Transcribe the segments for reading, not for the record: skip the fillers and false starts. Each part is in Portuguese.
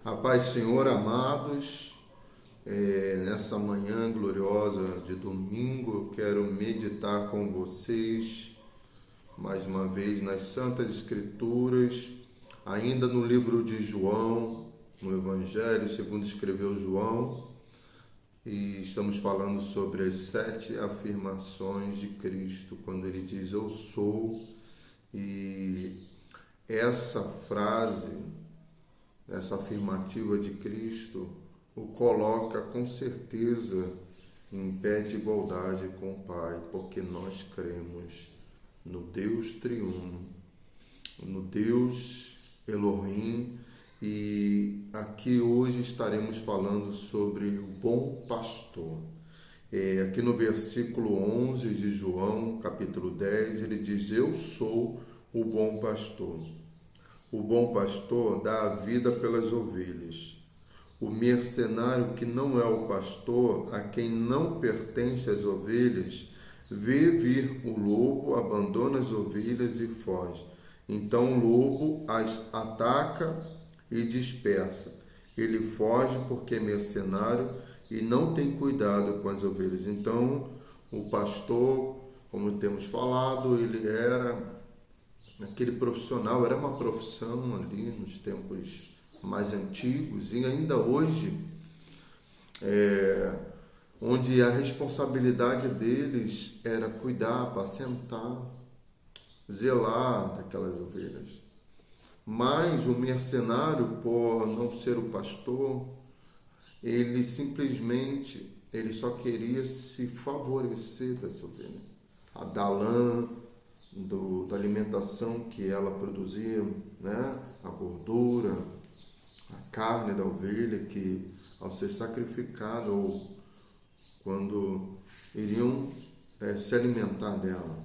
A paz, Senhor, amados, nessa manhã gloriosa de domingo, eu quero meditar com vocês, mais uma vez, nas Santas Escrituras, ainda no livro de João, no Evangelho, segundo escreveu João, e estamos falando sobre as 7 afirmações de Cristo, quando ele diz, eu sou, e essa frase, essa afirmativa de Cristo o coloca com certeza em pé de igualdade com o Pai, porque nós cremos no Deus triuno, no Deus Elohim, e aqui hoje estaremos falando sobre o bom pastor. Aqui no versículo 11 de João, capítulo 10, ele diz, eu sou o bom pastor. O bom pastor dá a vida pelas ovelhas. O mercenário que não é o pastor, a quem não pertence as ovelhas, vê vir o lobo, abandona as ovelhas e foge. Então o lobo as ataca e dispersa. Ele foge porque é mercenário e não tem cuidado com as ovelhas. Então o pastor, como temos falado, ele era aquele profissional, era uma profissão ali nos tempos mais antigos e ainda hoje, onde a responsabilidade deles era cuidar, apacentar, zelar daquelas ovelhas. Mas o mercenário, por não ser o pastor, ele simplesmente, ele só queria se favorecer das ovelhas, a dar lã, da alimentação que ela produzia, né? A gordura, a carne da ovelha que ao ser sacrificada ou quando iriam se alimentar dela.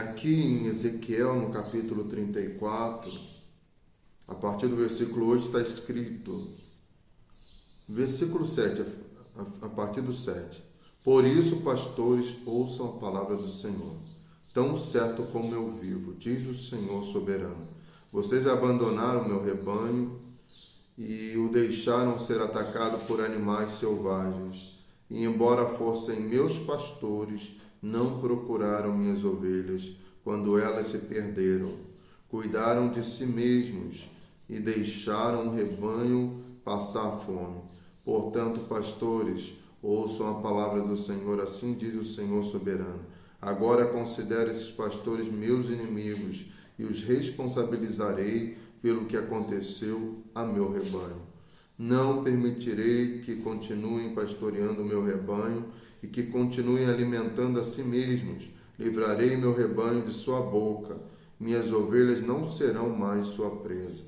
Aqui em Ezequiel, no capítulo 34, a partir do versículo 8 está escrito, versículo 7, a partir do 7, por isso, pastores, ouçam a palavra do Senhor. Tão certo como eu vivo, diz o Senhor soberano, vocês abandonaram meu rebanho e o deixaram ser atacado por animais selvagens. E embora fossem meus pastores, não procuraram minhas ovelhas quando elas se perderam. Cuidaram de si mesmos e deixaram o rebanho passar fome. Portanto, pastores, ouçam a palavra do Senhor, assim diz o Senhor soberano. Agora considero esses pastores meus inimigos e os responsabilizarei pelo que aconteceu a meu rebanho. Não permitirei que continuem pastoreando o meu rebanho e que continuem alimentando a si mesmos. Livrarei meu rebanho de sua boca. Minhas ovelhas não serão mais sua presa.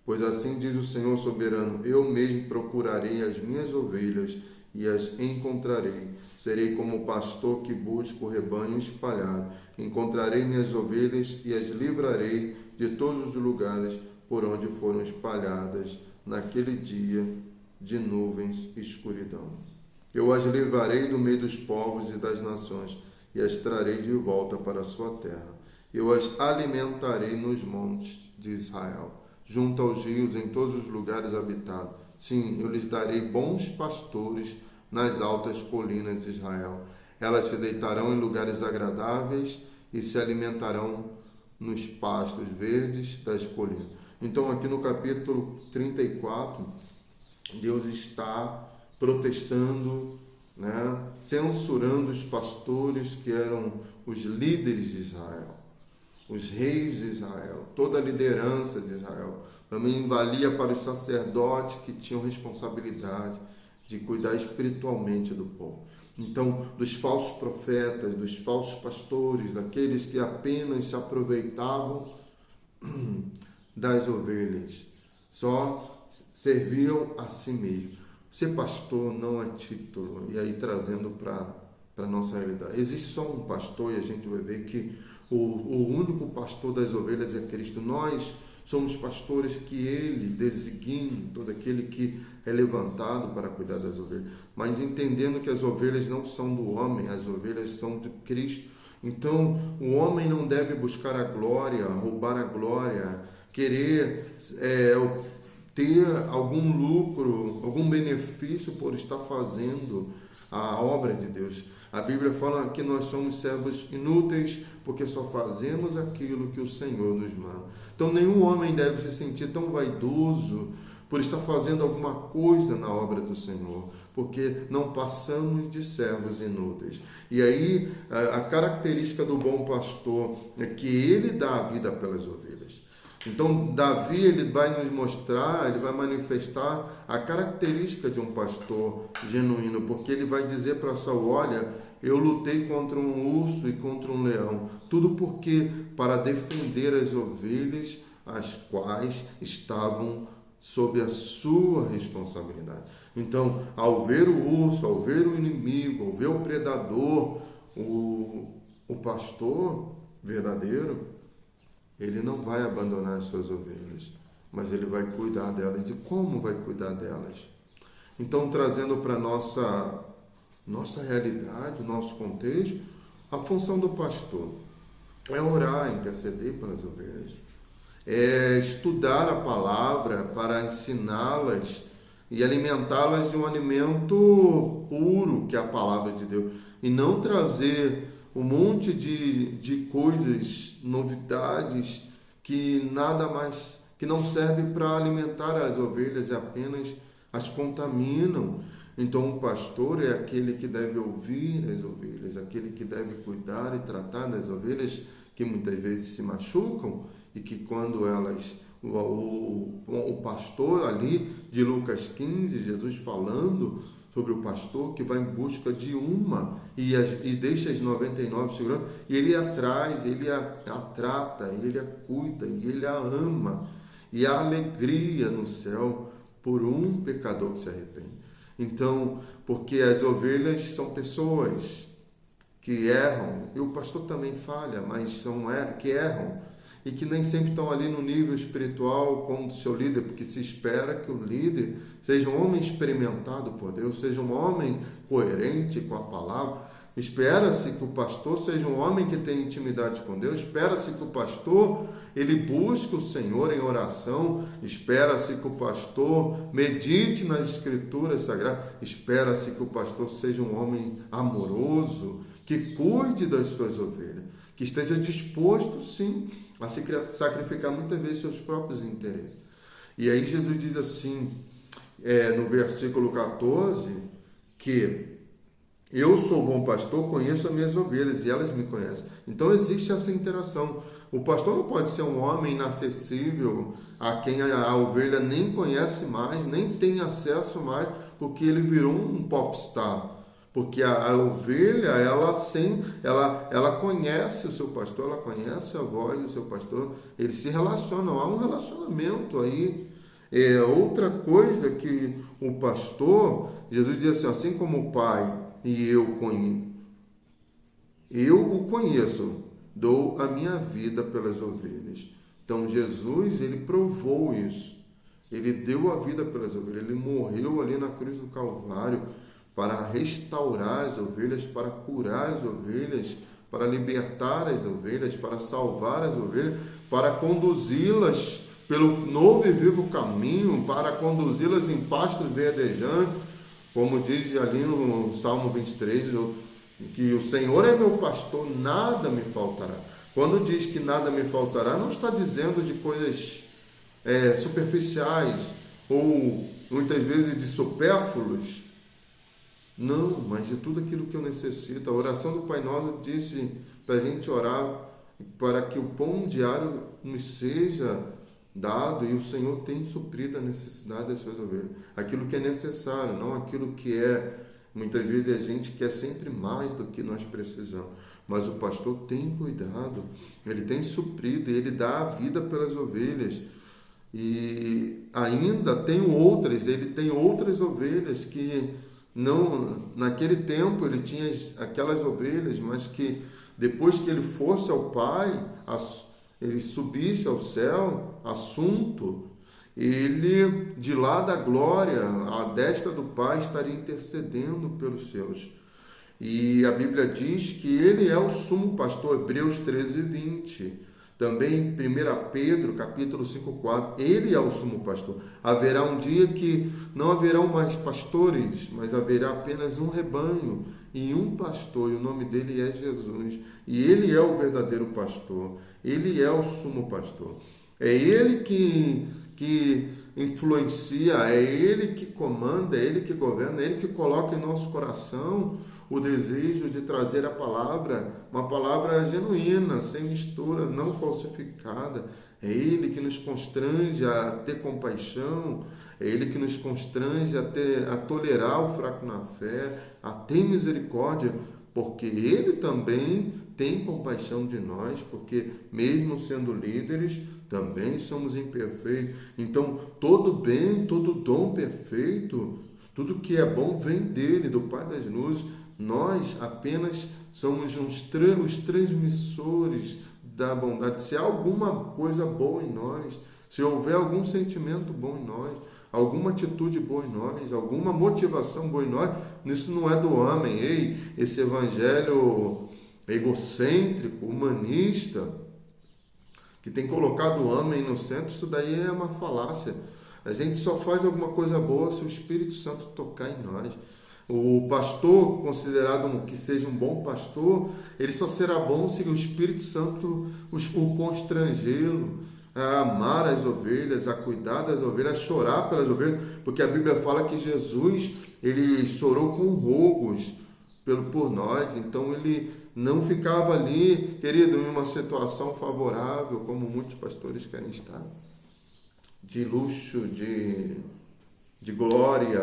Pois assim diz o Senhor soberano, eu mesmo procurarei as minhas ovelhas e as encontrarei. Serei como o pastor que busca o rebanho espalhado. Encontrarei minhas ovelhas e as livrarei de todos os lugares por onde foram espalhadas naquele dia de nuvens e escuridão. Eu as livrarei do meio dos povos e das nações e as trarei de volta para a sua terra. Eu as alimentarei nos montes de Israel, junto aos rios, em todos os lugares habitados. Sim, eu lhes darei bons pastores nas altas colinas de Israel. Elas se deitarão em lugares agradáveis e se alimentarão nos pastos verdes das colinas. Então, aqui no capítulo 34, Deus está protestando, né, censurando os pastores que eram os líderes de Israel, os reis de Israel, toda a liderança de Israel. Também valia para os sacerdotes que tinham responsabilidade de cuidar espiritualmente do povo. Então, dos falsos profetas, dos falsos pastores, daqueles que apenas se aproveitavam das ovelhas, só serviam a si mesmo. Ser pastor não é título, e aí trazendo para a nossa realidade. Existe só um pastor e a gente vai ver que o único pastor das ovelhas é Cristo. Nós somos pastores que Ele designa, todo aquele que é levantado para cuidar das ovelhas, mas entendendo que as ovelhas não são do homem, as ovelhas são de Cristo. Então, o homem não deve buscar a glória, roubar a glória, querer ter algum lucro, algum benefício por estar fazendo a obra de Deus. A Bíblia fala que nós somos servos inúteis porque só fazemos aquilo que o Senhor nos manda. Então nenhum homem deve se sentir tão vaidoso por estar fazendo alguma coisa na obra do Senhor, porque não passamos de servos inúteis. E aí a característica do bom pastor é que ele dá a vida pelas ovelhas. Então Davi, ele vai nos mostrar, ele vai manifestar a característica de um pastor genuíno, porque ele vai dizer para Saul: olha, eu lutei contra um urso e contra um leão, tudo porque para defender as ovelhas, as quais estavam sob a sua responsabilidade. Então, ao ver o urso, ao ver o inimigo, ao ver o predador, o pastor verdadeiro, ele não vai abandonar as suas ovelhas, mas ele vai cuidar delas. E como vai cuidar delas? Então, trazendo para a nossa realidade, o nosso contexto, a função do pastor é orar, interceder pelas ovelhas, é estudar a palavra para ensiná-las e alimentá-las de um alimento puro, que é a palavra de Deus, e não trazer um monte de coisas, novidades, que nada mais, que não serve para alimentar as ovelhas e apenas as contaminam. Então o pastor é aquele que deve ouvir as ovelhas, aquele que deve cuidar e tratar das ovelhas que muitas vezes se machucam, e que quando elas, o pastor ali de Lucas 15, Jesus falando sobre o pastor que vai em busca de uma e deixa as 99 segurando, e ele a traz, ele a trata, ele a cuida, e ele a ama, e há alegria no céu por um pecador que se arrepende. Então, porque as ovelhas são pessoas que erram, e o pastor também falha, mas são que erram, e que nem sempre estão ali no nível espiritual como o seu líder, porque se espera que o líder seja um homem experimentado por Deus, seja um homem coerente com a palavra. Espera-se que o pastor seja um homem que tenha intimidade com Deus, espera-se que o pastor ele busque o Senhor em oração, espera-se que o pastor medite nas escrituras sagradas, espera-se que o pastor seja um homem amoroso, que cuide das suas ovelhas, que esteja disposto, sim, a sacrificar muitas vezes seus próprios interesses. E aí Jesus diz assim, no versículo 14, que eu sou o bom pastor, conheço as minhas ovelhas e elas me conhecem. Então existe essa interação. O pastor não pode ser um homem inacessível a quem a ovelha nem conhece mais, nem tem acesso mais, porque ele virou um popstar. Porque a ovelha, ela conhece o seu pastor, ela conhece a voz do seu pastor, eles se relacionam, há um relacionamento aí. Outra coisa que o pastor, Jesus diz assim como o Pai e eu o conheço, dou a minha vida pelas ovelhas. Então Jesus, ele provou isso, ele deu a vida pelas ovelhas, ele morreu ali na cruz do Calvário, para restaurar as ovelhas, para curar as ovelhas, para libertar as ovelhas, para salvar as ovelhas, para conduzi-las pelo novo e vivo caminho, para conduzi-las em pastos verdejantes, como diz ali no Salmo 23, que o Senhor é meu pastor, nada me faltará. Quando diz que nada me faltará, não está dizendo de coisas superficiais, ou muitas vezes de supérfluos. Não, mas de tudo aquilo que eu necessito. A oração do Pai Nosso disse para a gente orar para que o pão diário nos seja dado, e o Senhor tem suprido a necessidade das suas ovelhas. Aquilo que é necessário, não aquilo que muitas vezes a gente quer sempre mais do que nós precisamos. Mas o pastor tem cuidado, ele tem suprido, e ele dá a vida pelas ovelhas. E ainda ele tem outras ovelhas que não, naquele tempo ele tinha aquelas ovelhas, mas que depois que ele fosse ao Pai, ele subisse ao céu, assunto, ele de lá da glória, à destra do Pai, estaria intercedendo pelos seus. E a Bíblia diz que ele é o sumo pastor, Hebreus 13:20. Também em 1 Pedro, capítulo 5:4, ele é o sumo pastor. Haverá um dia que não haverão mais pastores, mas haverá apenas um rebanho e um pastor, e o nome dele é Jesus. E ele é o verdadeiro pastor, ele é o sumo pastor. É ele que influencia, é ele que comanda, é ele que governa, é ele que coloca em nosso coração o desejo de trazer a palavra, uma palavra genuína, sem mistura, não falsificada. É Ele que nos constrange a ter compaixão, é Ele que nos constrange a tolerar o fraco na fé, a ter misericórdia, porque Ele também tem compaixão de nós, porque mesmo sendo líderes, também somos imperfeitos. Então, todo bem, todo dom perfeito, tudo que é bom vem dele, do Pai das luzes. Nós apenas somos os transmissores da bondade. Se há alguma coisa boa em nós, se houver algum sentimento bom em nós, alguma atitude boa em nós, alguma motivação boa em nós, isso não é do homem. Ei, esse evangelho egocêntrico, humanista, que tem colocado o homem no centro, isso daí é uma falácia. A gente só faz alguma coisa boa se o Espírito Santo tocar em nós. O pastor, considerado que seja um bom pastor, ele só será bom se o Espírito Santo o constrangê-lo a amar as ovelhas, a cuidar das ovelhas, a chorar pelas ovelhas, porque a Bíblia fala que Jesus, ele chorou com rogos por nós, então ele não ficava ali, querido, em uma situação favorável, como muitos pastores querem estar, de luxo, de glória.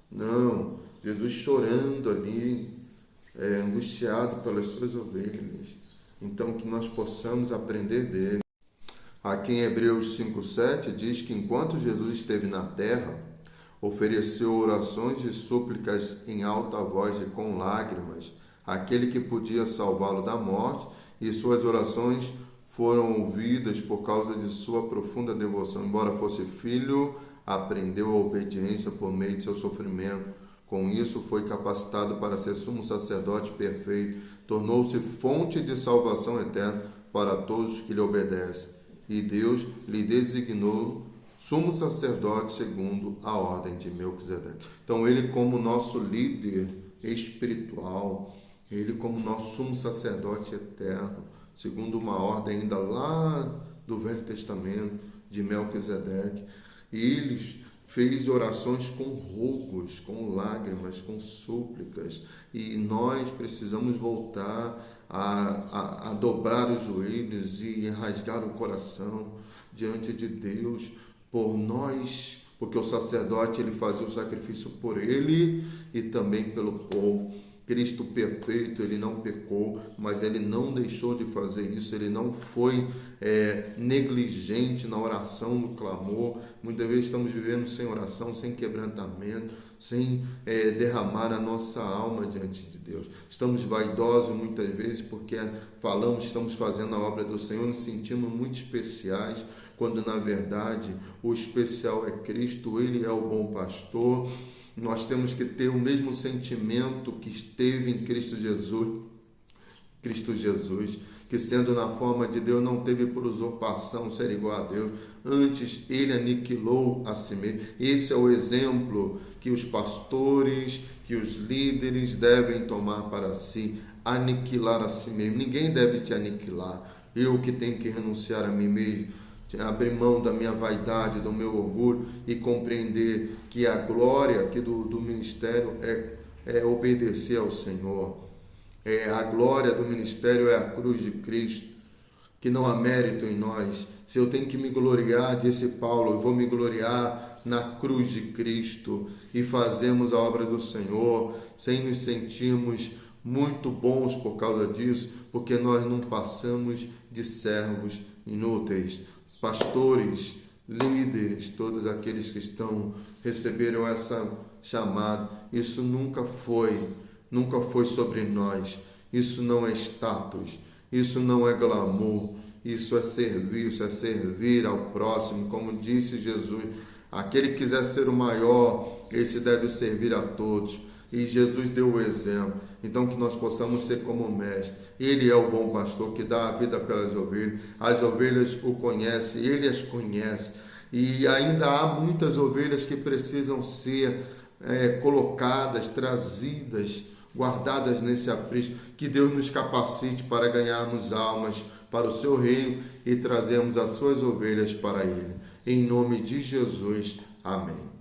Não, Jesus chorando ali, angustiado pelas suas ovelhas. Então, que nós possamos aprender dele. Aqui em Hebreus 5:7 diz que enquanto Jesus esteve na terra, ofereceu orações e súplicas em alta voz e com lágrimas àquele que podia salvá-lo da morte, e suas orações foram ouvidas por causa de sua profunda devoção. Embora fosse filho, aprendeu a obediência por meio de seu sofrimento. Com isso, foi capacitado para ser sumo sacerdote perfeito, tornou-se fonte de salvação eterna para todos que lhe obedecem. E Deus lhe designou sumo sacerdote segundo a ordem de Melquisedeque. Então, ele como nosso líder espiritual, ele como nosso sumo sacerdote eterno, segundo uma ordem ainda lá do Velho Testamento, de Melquisedeque. E eles fez orações com rogos, com lágrimas, com súplicas, e nós precisamos voltar a dobrar os joelhos e rasgar o coração diante de Deus por nós, porque o sacerdote ele fazia o sacrifício por ele e também pelo povo. Cristo perfeito, ele não pecou, mas ele não deixou de fazer isso, ele não foi negligente na oração, no clamor. Muitas vezes estamos vivendo sem oração, sem quebrantamento, sem derramar a nossa alma diante de Deus. Estamos vaidosos muitas vezes porque estamos fazendo a obra do Senhor, nos sentindo muito especiais, quando na verdade o especial é Cristo, ele é o bom pastor. Nós temos que ter o mesmo sentimento que esteve em Cristo Jesus, que sendo na forma de Deus não teve por usurpação ser igual a Deus, antes ele aniquilou a si mesmo. Esse é o exemplo que os pastores, que os líderes devem tomar para si, aniquilar a si mesmo. Ninguém deve te aniquilar, eu que tenho que renunciar a mim mesmo, abrir mão da minha vaidade, do meu orgulho e compreender que a glória aqui do ministério é obedecer ao Senhor. A glória do ministério é a cruz de Cristo, que não há mérito em nós. Se eu tenho que me gloriar, disse Paulo, eu vou me gloriar na cruz de Cristo, e fazemos a obra do Senhor sem nos sentirmos muito bons por causa disso, porque nós não passamos de servos inúteis. Pastores, líderes, todos aqueles que receberam essa chamada, isso nunca foi sobre nós. Isso não é status, isso não é glamour, isso é servir ao próximo. Como disse Jesus, aquele que quiser ser o maior, esse deve servir a todos. e Jesus deu o exemplo. Então que nós possamos ser como o mestre. Ele é o bom pastor que dá a vida pelas ovelhas. As ovelhas o conhecem, ele as conhece. E ainda há muitas ovelhas que precisam ser colocadas, trazidas, guardadas nesse aprisco. Que Deus nos capacite para ganharmos almas para o seu reino e trazermos as suas ovelhas para ele. Em nome de Jesus. Amém.